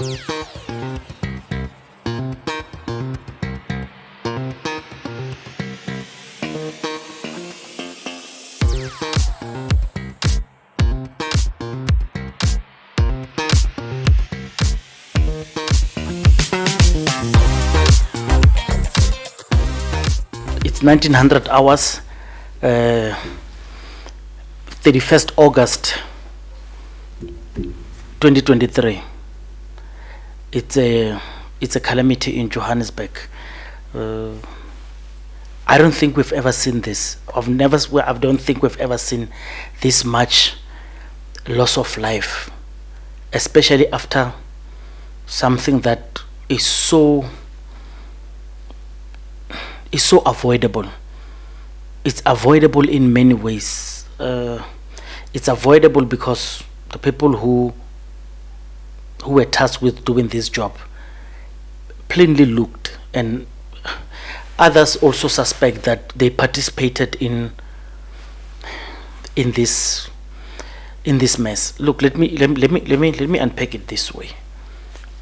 It's 1900 hours, 31st August 2023. It's a calamity in Johannesburg. I don't think we've ever seen this. I don't think we've ever seen this much loss of life, especially after something that is so avoidable. It's avoidable in many ways. It's avoidable because the people who were tasked with doing this job plainly looked, and others also suspect that they participated in this mess. Look, let me unpack it this way.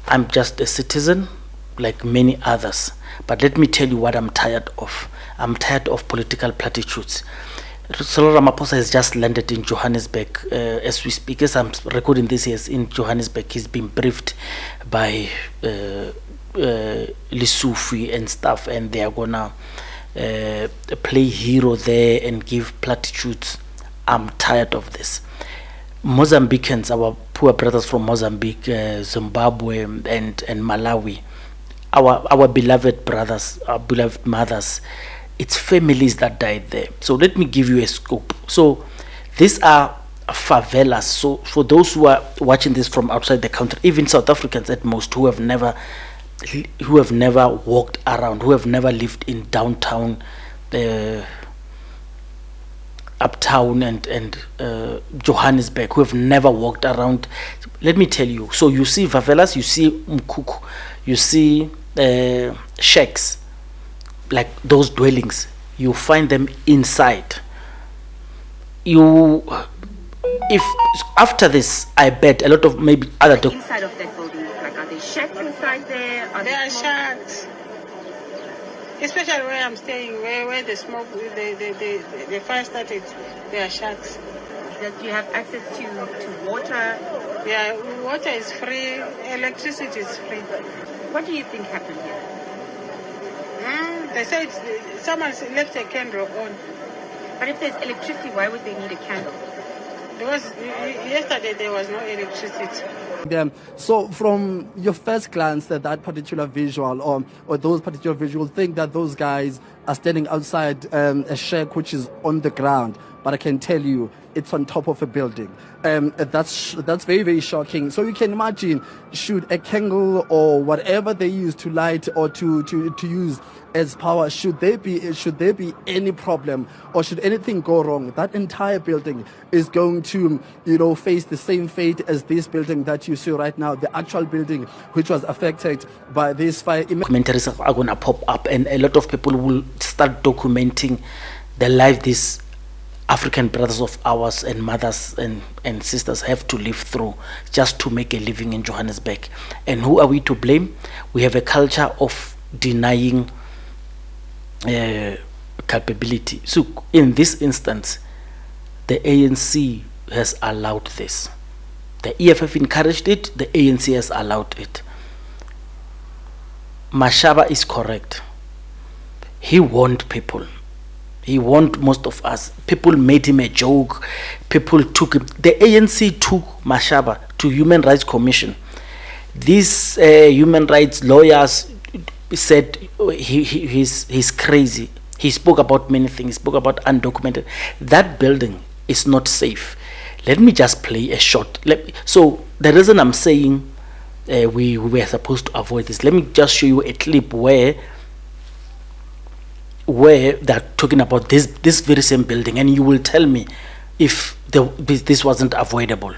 I'm just a citizen like many others, but let me tell you what I'm tired of. I'm tired of political platitudes. Cyril Ramaphosa has just landed in Johannesburg as we speak. As I'm recording this, he is in Johannesburg. He's been briefed by Lisufi and stuff, and they are gonna play hero there and give platitudes. I'm tired of this. Mozambicans, our poor brothers from Mozambique, Zimbabwe, and Malawi, our beloved brothers, our beloved mothers, it's families that died there. So let me give you a scope. So these are favelas. So for those who are watching this from outside the country, even South Africans at most, who have never walked around, who have never lived in downtown, uptown and Johannesburg, who have never walked around, let me tell you. So you see favelas, you see mkuku, you see shacks, like those dwellings. You find them inside. If after this, I bet a lot of maybe other inside of that building, like, are there shacks inside there? There are shacks, especially where I'm staying, where the smoke, the fire started. There are shacks. Do you have access to water? Yeah, water is free, electricity is free. What do you think happened here? They said someone left a candle on. But if there's electricity, why would they need a candle? Because yesterday there was no electricity. So from your first glance at that particular visual or those particular visuals, think that those guys are standing outside a shack which is on the ground, but I can tell you it's on top of a building. That's very, very shocking. So you can imagine, should a candle or whatever they use to light or to use as power, should there be any problem or should anything go wrong, that entire building is going to face the same fate as this building that you see right now, the actual building which was affected by this fire. Documentaries are going to pop up, and a lot of people will start documenting the life these African brothers of ours and mothers and sisters have to live through just to make a living in Johannesburg. And who are we to blame? We have a culture of denying culpability. So in this instance, the ANC has allowed this. The EFF encouraged it, the ANC has allowed it. Mashaba is correct. He warned people. He warned most of us. People made him a joke. People took him. The ANC took Mashaba to Human Rights Commission. These human rights lawyers said he's crazy. He spoke about many things. He spoke about undocumented. That building is not safe. Let me just play a shot. So the reason I'm saying we were supposed to avoid this, let me just show you a clip where they're talking about this very same building, and you will tell me if this wasn't avoidable.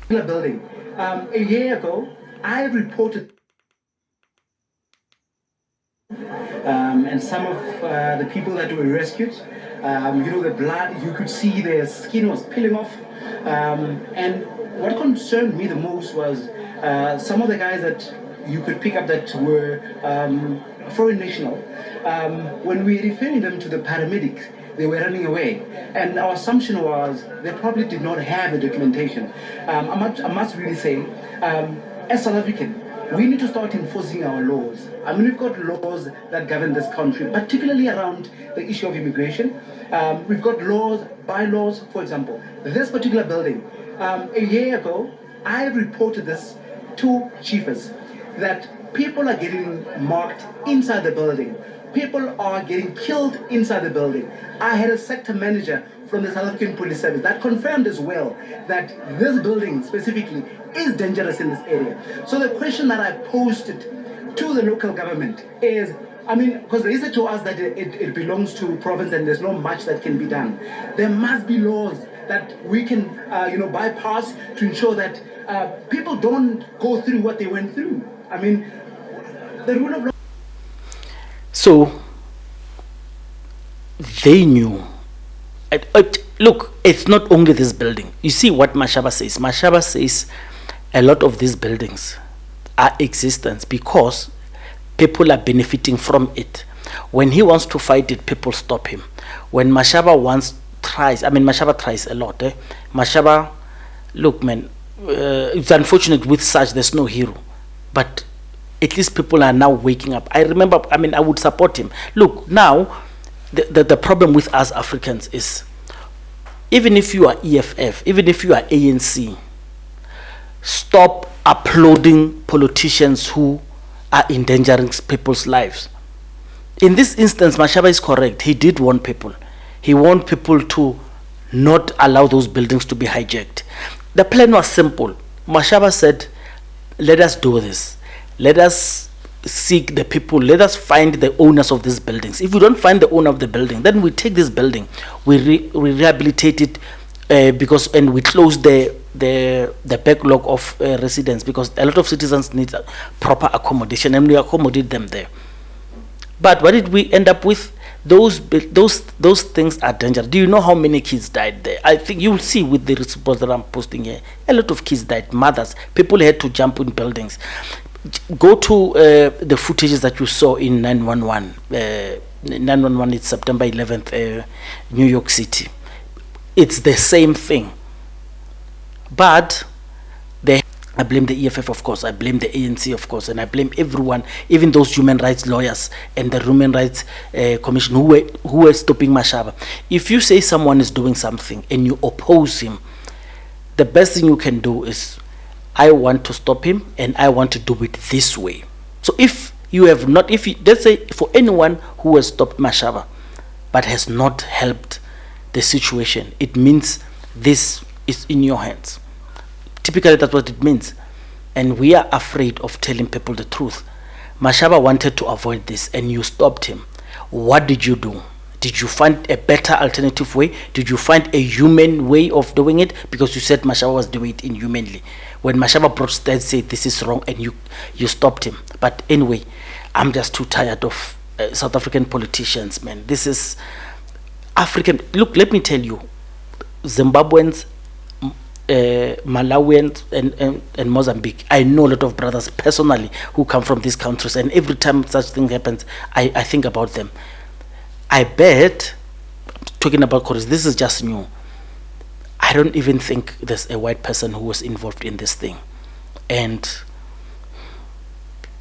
Building. A year ago, I reported, and some of the people that were rescued, the blood, you could see their skin was peeling off, and what concerned me the most was some of the guys that you could pick up that were foreign national. When we were referring them to the paramedics, they were running away. And our assumption was they probably did not have the documentation. I must really say, as South African, we need to start enforcing our laws. I mean, we've got laws that govern this country, particularly around the issue of immigration. We've got laws, bylaws, for example. This particular building, a year ago, I reported this to chiefs that people are getting marked inside the building. People are getting killed inside the building. I had a sector manager from the South African Police Service that confirmed as well that this building specifically is dangerous in this area. So the question that I posed to the local government is, I mean, because they said to us that it belongs to province and there's not much that can be done. There must be laws that we can, bypass to ensure that people don't go through what they went through. I mean, the rule of law. So they knew. Look, it's not only this building. You see what Mashaba says. Mashaba says a lot of these buildings are existence because people are benefiting from it. When he wants to fight it, people stop him. When Mashaba tries a lot. Mashaba, look, man, it's unfortunate with such, there's no hero. But at least people are now waking up. I remember, I would support him. Look, now, the problem with us Africans is, even if you are EFF, even if you are ANC, stop applauding politicians who are endangering people's lives. In this instance, Mashaba is correct. He did warn people. He warned people to not allow those buildings to be hijacked. The plan was simple. Mashaba said, let us do this. Let us seek the people. Let us find the owners of these buildings. If we don't find the owner of the building, then we take this building, we rehabilitate it, and we close the backlog of residents, because a lot of citizens need proper accommodation, and we accommodate them there. But what did we end up with? Those things are dangerous. Do you know how many kids died there? I think you'll see with the reports that I'm posting here. A lot of kids died, mothers. People had to jump in buildings. Go to the footages that you saw in 911. 911 is September 11th, New York City. It's the same thing. But I blame the EFF, of course. I blame the ANC, of course. And I blame everyone, even those human rights lawyers and the Human Rights Commission who were stopping Mashaba. If you say someone is doing something and you oppose him, the best thing you can do is, I want to stop him and I want to do it this way. So if you have not, let's say for anyone who has stopped Mashaba but has not helped the situation, it means this is in your hands. Typically that's what it means. And we are afraid of telling people the truth. Mashaba wanted to avoid this and you stopped him. What did you do? Did you find a better alternative way? Did you find a human way of doing it? Because you said Mashaba was doing it inhumanly. When Mashaba brought stats, said this is wrong, and you stopped him. But anyway, I'm just too tired of South African politicians, man. This is African. Look, let me tell you, Zimbabweans, Malawians, and Mozambique. I know a lot of brothers personally who come from these countries, and every time such thing happens, I think about them. I bet, talking about Koreans, this is just new. I don't even think there's a white person who was involved in this thing. And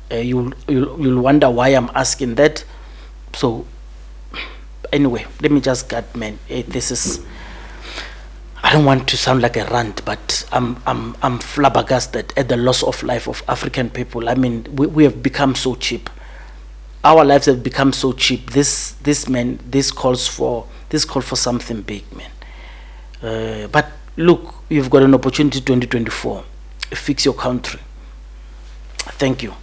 you'll wonder why I'm asking that. So anyway, let me just cut, man. This is, I don't want to sound like a rant, but I'm flabbergasted at the loss of life of African people. I mean, we have become so cheap. Our lives have become so cheap. This calls for something big, man. But look, you've got an opportunity 2024. Fix your country. Thank you.